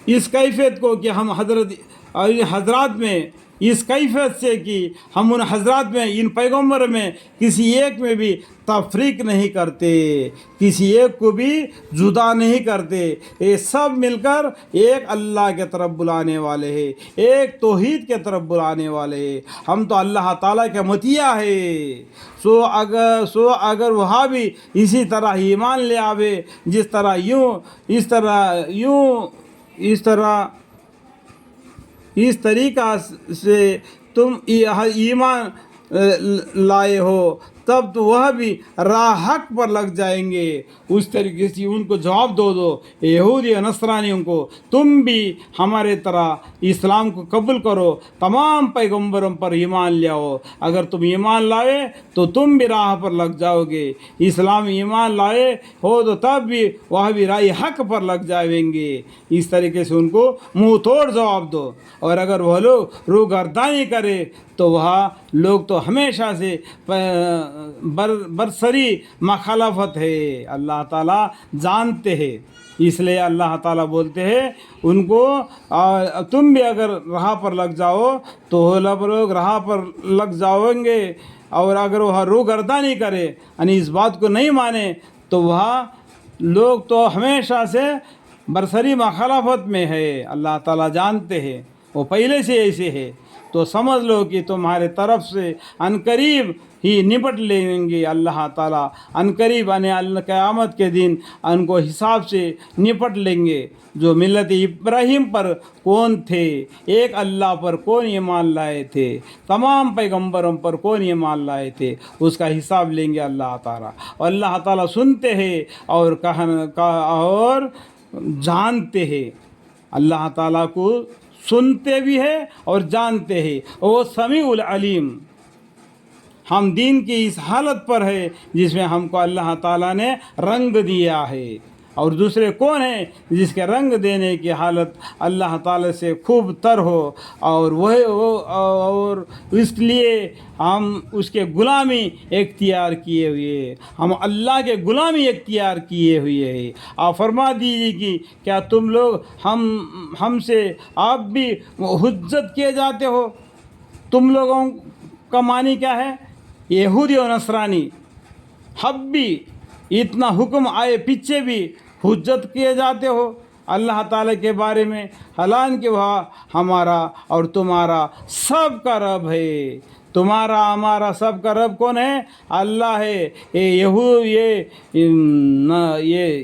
اس کیفیت کو کہ ہم حضرات میں اس کیفیت سے کہ ہم ان حضرات میں، ان پیغمبر میں کسی ایک میں بھی تفریق نہیں کرتے، کسی ایک کو بھی جدا نہیں کرتے، یہ سب مل کر ایک اللہ کے طرف بلانے والے ہیں، ایک توحید کے طرف بلانے والے ہیں۔ ہم تو اللہ تعالیٰ کے مطیع ہے۔ اگر وہاں بھی اسی طرح ایمان لے آوے، جس طرح اس طریقہ سے تم ایمان لائے ہو، تب تو وہ بھی راہ حق پر لگ جائیں گے۔ اس طریقے سے ان کو جواب دو یہودی اور نصرانیوں کو، تم بھی ہمارے طرح اسلام کو قبول کرو، تمام پیغمبروں پر ایمان لے آؤ۔ اگر تم ایمان لائے تو تم بھی راہ پر لگ جاؤ گے، اسلام ایمان لائے ہو تو تب بھی وہ بھی راہ حق پر لگ جائیں گے۔ اس طریقے سے ان کو منہ توڑ جواب دو۔ اور اگر وہ لوگ روگردانی کرے تو وہاں لوگ تو ہمیشہ سے برسری مخالفت ہے، اللہ تعالیٰ جانتے ہیں۔ اس لیے اللہ تعالیٰ بولتے ہیں ان کو، تم بھی اگر راہ پر لگ جاؤ تو وہ لوگ راہ پر لگ جاؤیں گے، اور اگر وہ روگردانی کرے یعنی اس بات کو نہیں مانے تو وہاں لوگ تو ہمیشہ سے برسری مخالفت میں ہے۔ اللہ تعالیٰ جانتے ہیں، وہ پہلے سے ایسے ہے، تو سمجھ لو کہ تمہارے طرف سے عنقریب ہی نپٹ لیں گے اللہ تعالیٰ۔ عنقریب یعنی قیامت کے دن ان کو حساب سے نپٹ لیں گے۔ جو ملت ابراہیم پر کون تھے، ایک اللہ پر کون ایمان لائے تھے، تمام پیغمبروں پر کون ایمان لائے تھے، اس کا حساب لیں گے اللہ تعالیٰ۔ اور اللہ تعالیٰ سنتے ہیں اور جانتے ہیں۔ اللہ تعالیٰ کو سنتے بھی ہے اور جانتے ہیں، وہ سمیع العلیم۔ ہم دین کی اس حالت پر ہے جس میں ہم کو اللہ تعالیٰ نے رنگ دیا ہے، اور دوسرے کون ہیں جس کے رنگ دینے کی حالت اللہ تعالیٰ سے خوب تر ہو، اور اس لیے ہم اس کے غلامی اختیار کیے ہوئے، ہم اللہ کے غلامی اختیار کیے ہوئے ہیں۔ آپ فرما دیجیے کہ کیا تم لوگ ہم سے آپ بھی حجت کیے جاتے ہو؟ تم لوگوں کا معنی کیا ہے؟ یہودی و نصرانی، ہم بھی اتنا حکم آئے پیچھے بھی حجت کیے جاتے ہو اللہ تعالیٰ کے بارے میں، حالانکہ وہ ہمارا اور تمہارا سب کا رب ہے۔ تمہارا ہمارا سب کا رب کون ہے؟ اللہ ہے۔ یہ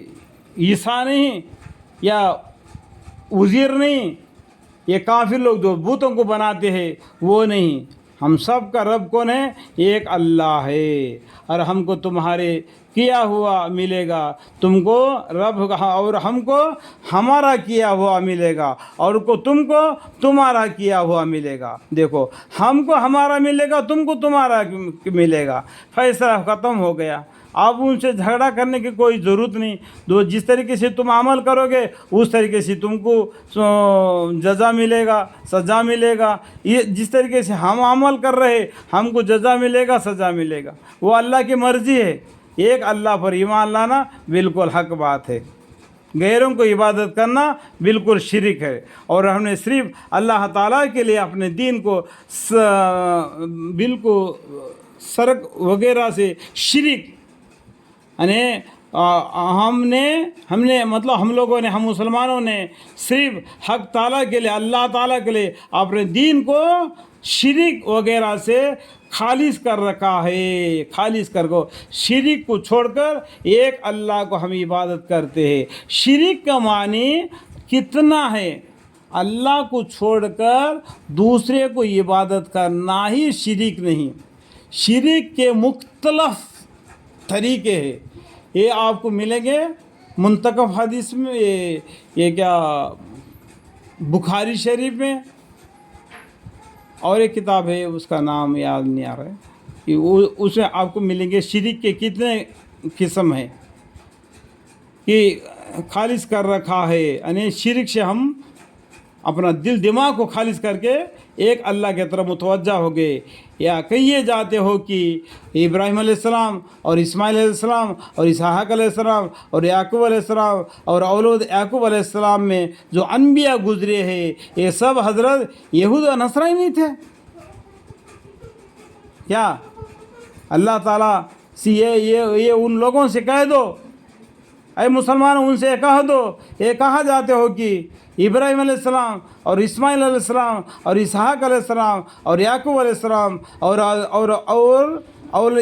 عیسیٰ نہیں، یا عزیر نہیں، یہ کافر لوگ جو بتوں کو بناتے ہیں وہ نہیں۔ ہم سب کا رب کون ہے؟ ایک اللہ ہے۔ اور ہم کو تمہارے کیا ہوا ملے گا، تم کو رب، اور ہم کو ہمارا کیا ہوا ملے گا، اور تم کو تمہارا کیا ہوا ملے گا۔ دیکھو، ہم کو ہمارا ملے گا، تم کو تمہارا ملے گا، فیصلہ ختم ہو گیا۔ اب ان سے جھگڑا کرنے کی کوئی ضرورت نہیں۔ جس طریقے سے تم عمل کرو گے اس طریقے سے تم کو جزا ملے گا، سزا ملے گا۔ یہ جس طریقے سے ہم عمل کر رہے ہم کو جزا ملے گا، سزا ملے گا، وہ اللہ کی مرضی ہے۔ ایک اللہ پر ایمان لانا بالکل حق بات ہے، غیروں کو عبادت کرنا بالکل شرک ہے، اور ہم نے صرف اللہ تعالیٰ کے لیے اپنے دین کو بالکل شرک وغیرہ سے شرک، یعنی ہم لوگوں نے، ہم مسلمانوں نے صرف حق تعالیٰ کے لیے، اللہ تعالیٰ کے لیے اپنے دین کو شرک وغیرہ سے خالص کر رکھا ہے۔ خالص کر کو، شرک کو چھوڑ کر ایک اللہ کو ہم عبادت کرتے ہیں۔ شرک کا معنی کتنا ہے؟ اللہ کو چھوڑ کر دوسرے کو عبادت کرنا ہی شرک نہیں۔ شرک کے مختلف طریقے ہیں، یہ آپ کو ملیں گے منتخب حدیث میں، یہ کیا بخاری شریف میں، اور ایک کتاب ہے اس کا نام یاد نہیں آ رہا ہے، اس میں آپ کو ملیں گے شرک کے کتنے قسم ہیں کہ خالص کر رکھا ہے۔ یعنی شرک سے ہم اپنا دل دماغ کو خالص کر کے ایک اللہ کی طرف متوجہ ہو گئے۔ یا کہیے جاتے ہو کہ ابراہیم علیہ السلام اور اسماعیل علیہ السلام اور اسحاق علیہ السلام اور یعقوب علیہ السلام اور اولاد یعقوب علیہ السلام میں جو انبیاء گزرے ہیں یہ سب حضرت یہود و نصرانی تھے؟ کیا اللہ تعالیٰ سے یہ ان لوگوں سے کہہ دو، اے مسلمانوں ان سے کہہ دو، یہ کہا جاتے ہو کہ ابراہیم علیہ السلام اور اسماعیل علیہ السلام اور اسحاق علیہ السلام اور یعقوب علیہ السلام اور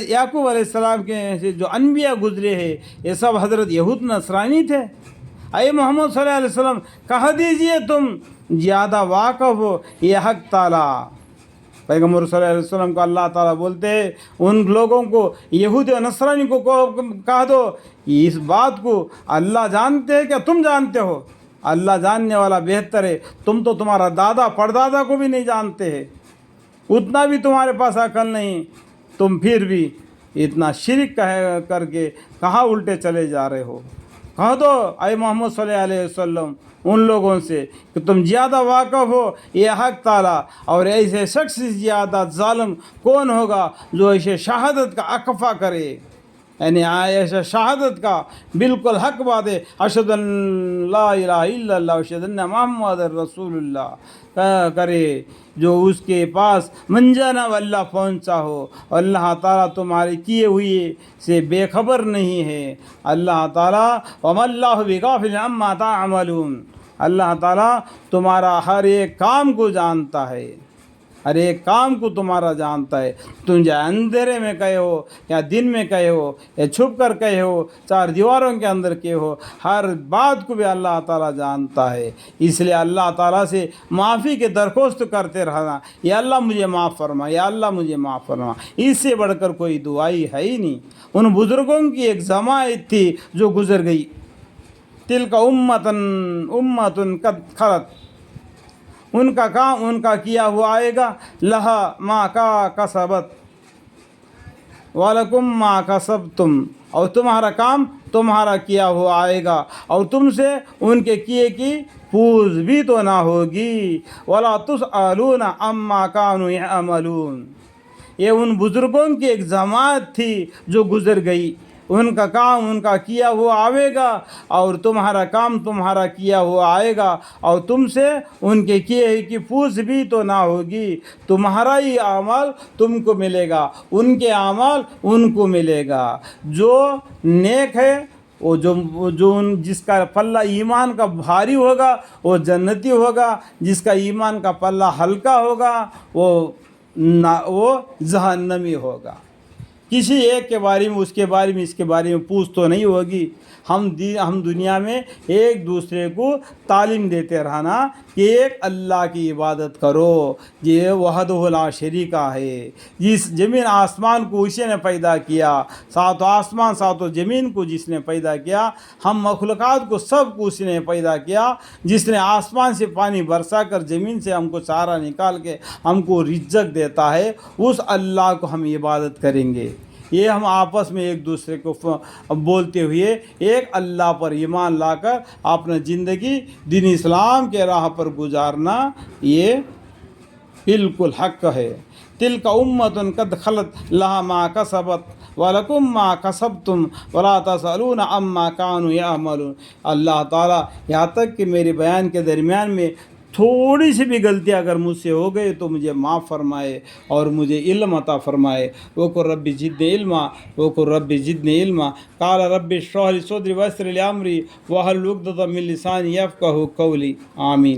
یعقوب علیہ السلام کے جو انبیاء گزرے ہیں یہ سب حضرت یہود نصرانی تھے؟ اے محمد صلی اللہ علیہ وسلم کہہ دیجئے تم زیادہ واقف ہو یہ حق تعالیٰ۔ پیغمبر صلی اللہ علیہ وسلم کو اللہ تعالیٰ بولتے ہیں ان لوگوں کو یہود و نصرانی کو کہہ دو اس بات کو اللہ جانتے ہیں کیا تم جانتے ہو؟ اللہ جاننے والا بہتر ہے، تم تو تمہارا دادا پردادا کو بھی نہیں جانتے ہیں، اتنا بھی تمہارے پاس عقل نہیں، تم پھر بھی اتنا شرک کر کے کہاں الٹے چلے جا رہے ہو؟ کہہ دو اے محمد صلی اللہ علیہ وسلم ان لوگوں سے کہ تم زیادہ واقف ہو یہ حق تعالیٰ، اور ایسے شخص سے زیادہ ظالم کون ہوگا جو ایسے شہادت کا اقفا کرے، یعنی ایسا شہادت کا بالکل حق بات ہے، اشہد ان لا الہ الا اللہ اشہد ان محمد رسول اللہ کرے، جو اس کے پاس منجانا اللہ پہنچا ہو، اللہ تعالیٰ تمہارے کیے ہوئے سے بے خبر نہیں ہے، اللہ تعالیٰ وما اللہ بغافل عما تعملون، اللہ تعالیٰ تمہارا ہر ایک کام کو جانتا ہے، ہر ایک کام کو تمہارا جانتا ہے، تم چاہے اندھیرے میں کہے ہو یا دن میں کہے ہو یا چھپ کر کہے ہو، چار دیواروں کے اندر کہے ہو، ہر بات کو بھی اللہ تعالیٰ جانتا ہے۔ اس لیے اللہ تعالیٰ سے معافی کے درخواست کرتے رہنا، یا اللہ مجھے معاف فرما، یا اللہ مجھے معاف فرما، اس سے بڑھ کر کوئی دعائی ہے ہی نہیں۔ ان بزرگوں کی ایک جماعت تھی جو گزر گئی، تلک امتن قد خلت، ان کا کام ان کا کیا ہوا آئے گا، لہا ما کا کسبت وَلَكُمْ مَا كَسَبْتُمْ، اور تمہارا کام تمہارا کیا ہوا آئے گا، اور تم سے ان کے کیے کی پوچھ بھی تو نہ ہوگی، وَلَا تُسْأَلُونَ عَمَّا كَانُوا يَعْمَلُونَ۔ یہ ان بزرگوں کی ایک جماعت تھی جو گزر گئی، ان کا کام ان کا کیا ہوا آئے گا، اور تمہارا کام تمہارا کیا ہوا آئے گا، اور تم سے ان کے کیے کی پوچھ بھی تو نہ ہوگی، تمہارا ہی اعمال تم کو ملے گا، ان کے اعمال ان کو ملے گا۔ جو نیک ہے وہ جس کا پلہ ایمان کا بھاری ہوگا وہ جنتی ہوگا، جس کا ایمان کا پلہ ہلکا ہوگا وہ جہنمی ہوگا۔ کسی ایک کے بارے میں اس کے بارے میں اس کے بارے میں پوچھ تو نہیں ہوگی۔ ہم دنیا میں ایک دوسرے کو تعلیم دیتے رہنا کہ ایک اللہ کی عبادت کرو، یہ وحدہ لا شریک ہے، جس زمین آسمان کو اسی نے پیدا کیا، ساتوں آسمان ساتوں زمین کو جس نے پیدا کیا، ہم مخلوقات کو سب کو اسی نے پیدا کیا، جس نے آسمان سے پانی برسا کر زمین سے ہم کو چارہ نکال کے ہم کو رزق دیتا ہے، اس اللہ کو ہم عبادت کریں گے۔ یہ ہم آپس میں ایک دوسرے کو بولتے ہوئے ایک اللہ پر ایمان لا کر اپنا زندگی دین اسلام کے راہ پر گزارنا یہ بالکل حق ہے۔ تلک امت قد خلت لہا ما کسبت وَلَكُمْ مَا كَسَبْتُمْ وَلَا تَسْأَلُونَ عَمَّا كَانُوا يَعْمَلُونَ۔ اللہ تعالیٰ یہاں تک کہ میرے بیان کے درمیان میں تھوڑی سی بھی غلطی اگر مجھ سے ہو گئی تو مجھے معاف فرمائے اور مجھے علم عطا فرمائے۔ وَقُلْ رَبِّ زِدْنِی عِلْمًا وَقُلْ رَبِّ زِدْنِی عِلْمًا قَالَ رَبِّ اشْرَحْ لِي صَدْرِي وَيَسِّرْ لِي أَمْرِي وَاحْلُلْ عُقْدَةً مِّن لِّسَانِي يَفْقَهُوا قَوْلِي۔ آمین۔